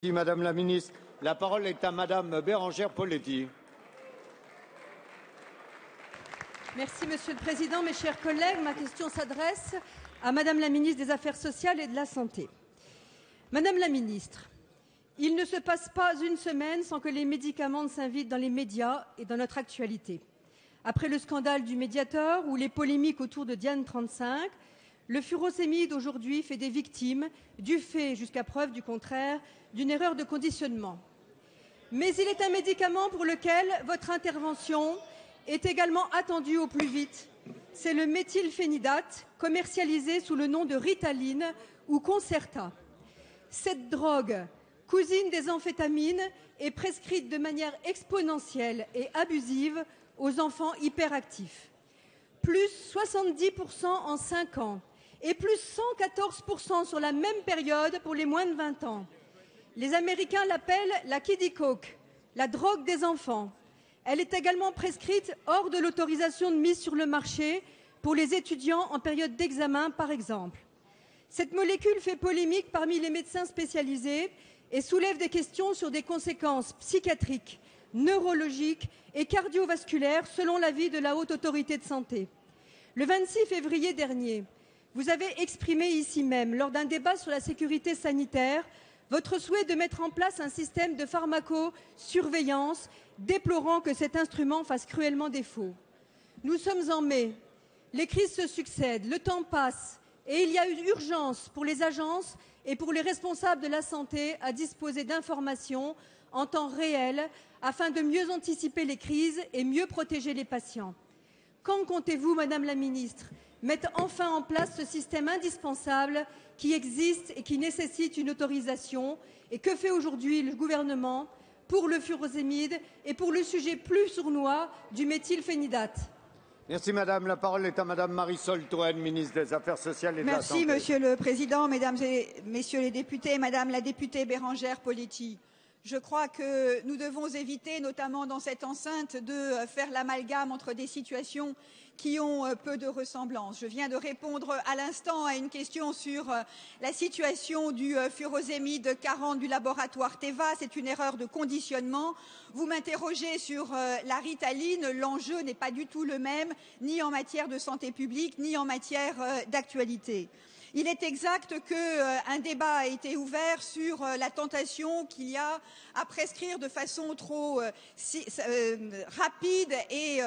Merci, Madame la Ministre. La parole est à Madame Bérengère Poletti. Merci Monsieur le Président, mes chers collègues. Ma question s'adresse à Madame la Ministre des Affaires sociales et de la Santé. Madame la Ministre, il ne se passe pas une semaine sans que les médicaments s'invitent dans les médias et dans notre actualité. Après le scandale du Mediator ou les polémiques autour de Diane 35, le furosémide aujourd'hui fait des victimes du fait, jusqu'à preuve du contraire, d'une erreur de conditionnement. Mais il est un médicament pour lequel votre intervention est également attendue au plus vite. C'est le méthylphénidate, commercialisé sous le nom de Ritaline ou Concerta. Cette drogue, cousine des amphétamines, est prescrite de manière exponentielle et abusive aux enfants hyperactifs. Plus 70% en 5 ans et plus 114% sur la même période pour les moins de 20 ans. Les Américains l'appellent la kiddie coke, la drogue des enfants. Elle est également prescrite hors de l'autorisation de mise sur le marché pour les étudiants en période d'examen, par exemple. Cette molécule fait polémique parmi les médecins spécialisés et soulève des questions sur des conséquences psychiatriques, neurologiques et cardiovasculaires selon l'avis de la Haute Autorité de Santé. Le 26 février dernier, vous avez exprimé ici même, lors d'un débat sur la sécurité sanitaire, votre souhait de mettre en place un système de pharmacosurveillance, déplorant que cet instrument fasse cruellement défaut. Nous sommes en mai, les crises se succèdent, le temps passe et il y a eu urgence pour les agences et pour les responsables de la santé à disposer d'informations en temps réel afin de mieux anticiper les crises et mieux protéger les patients. Quand comptez-vous, Madame la Ministre, mettre enfin en place ce système indispensable qui existe et qui nécessite une autorisation? Et que fait aujourd'hui le gouvernement pour le furosémide et pour le sujet plus sournois du méthylphénidate? Merci, Madame. La parole est à Madame Marisol Touraine, ministre des Affaires sociales et de la Santé. Merci, Monsieur le Président, Mesdames et Messieurs les députés, Madame la députée Bérengère Poletti. Je crois que nous devons éviter, notamment dans cette enceinte, de faire l'amalgame entre des situations qui ont peu de ressemblance. Je viens de répondre à l'instant à une question sur la situation du furosémide 40 du laboratoire Teva. C'est une erreur de conditionnement. Vous m'interrogez sur la Ritaline. L'enjeu n'est pas du tout le même, ni en matière de santé publique, ni en matière d'actualité. Il est exact qu'un débat a été ouvert sur la tentation qu'il y a à prescrire de façon trop rapide et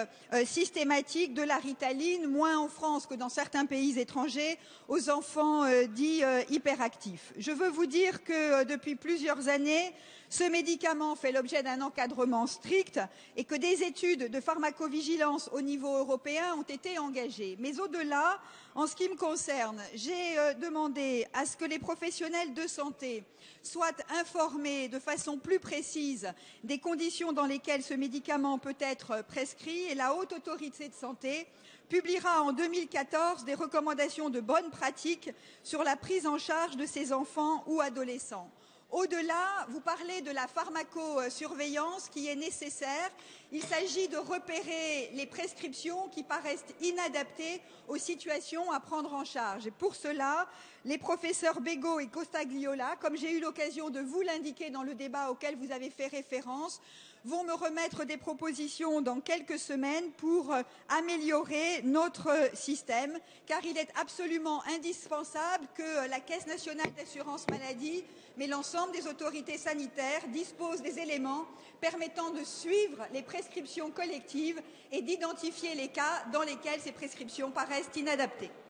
systématique de la Ritaline, moins en France que dans certains pays étrangers, aux enfants dits hyperactifs. Je veux vous dire que depuis plusieurs années, ce médicament fait l'objet d'un encadrement strict et que des études de pharmacovigilance au niveau européen ont été engagées. Mais au-delà, en ce qui me concerne, j'ai demandé à ce que les professionnels de santé soient informés de façon plus précise des conditions dans lesquelles ce médicament peut être prescrit, et la Haute Autorité de Santé publiera en 2014 des recommandations de bonnes pratiques sur la prise en charge de ces enfants ou adolescents. Au-delà, vous parlez de la pharmacosurveillance qui est nécessaire. Il s'agit de repérer les prescriptions qui paraissent inadaptées aux situations à prendre en charge. Et pour cela, les professeurs Bégaud et Costagliola, comme j'ai eu l'occasion de vous l'indiquer dans le débat auquel vous avez fait référence, vont me remettre des propositions dans quelques semaines pour améliorer notre système, car il est absolument indispensable que la Caisse nationale d'assurance maladie, mais l'ensemble des autorités sanitaires disposent des éléments permettant de suivre les prescriptions collectives et d'identifier les cas dans lesquels ces prescriptions paraissent inadaptées.